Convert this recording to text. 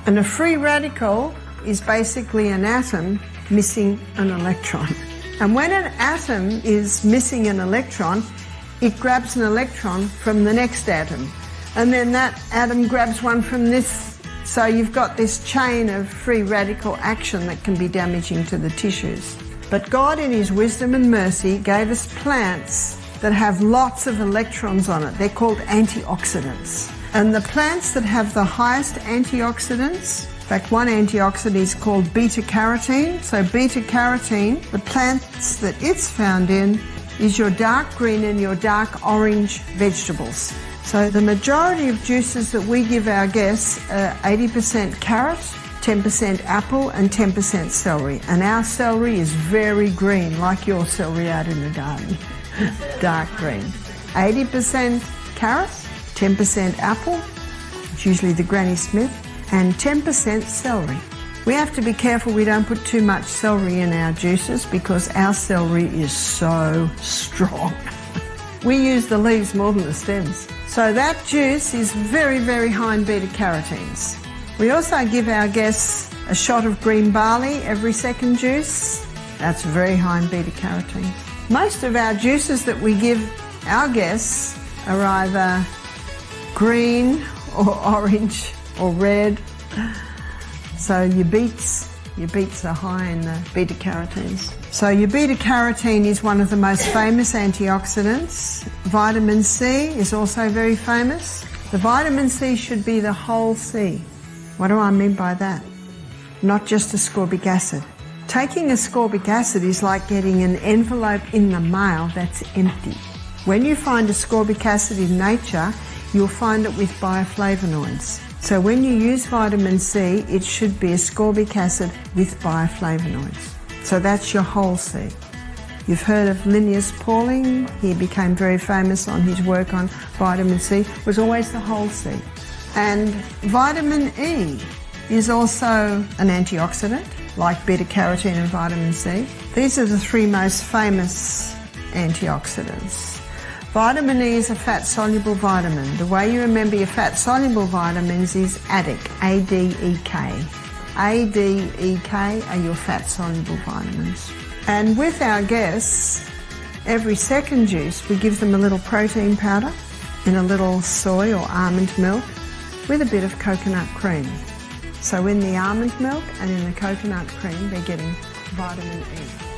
And a free radical is basically an atom missing an electron. And when an atom is missing an electron, it grabs an electron from the next atom. And then that atom grabs one from this. So you've got this chain of free radical action that can be damaging to the tissues. But God, in His wisdom and mercy, gave us plants that have lots of electrons on it. They're called antioxidants. And the plants that have the highest antioxidants, in fact, one antioxidant is called beta-carotene. So beta-carotene, the plants that it's found in, is your dark green and your dark orange vegetables. So the majority of juices that we give our guests are 80% carrot, 10% apple and 10% celery. And our celery is very green, like your celery out in the garden. Dark green. 80% carrot, 10% apple, it's usually the Granny Smith, and 10% celery. We have to be careful we don't put too much celery in our juices because our celery is so strong. We use the leaves more than the stems. So that juice is very, very high in beta-carotenes. We also give our guests a shot of green barley every second juice. That's very high in beta-carotene. Most of our juices that we give our guests are either green or orange or red. So your beets are high in the beta-carotenes. So your beta-carotene is one of the most famous antioxidants. Vitamin C is also very famous. The vitamin C should be the whole C. What do I mean by that? Not just ascorbic acid. Taking ascorbic acid is like getting an envelope in the mail that's empty. When you find ascorbic acid in nature, you'll find it with bioflavonoids. So when you use vitamin C, it should be ascorbic acid with bioflavonoids. So that's your whole C. You've heard of Linnaeus Pauling. He became very famous on his work on vitamin C. It was always the whole C. And vitamin E is also an antioxidant, like beta-carotene and vitamin C. These are the three most famous antioxidants. Vitamin E is a fat-soluble vitamin. The way you remember your fat-soluble vitamins is ADEK, A-D-E-K. A-D-E-K are your fat-soluble vitamins. And with our guests, every second juice, we give them a little protein powder in a little soy or almond milk with a bit of coconut cream. So in the almond milk and in the coconut cream, they're getting vitamin E.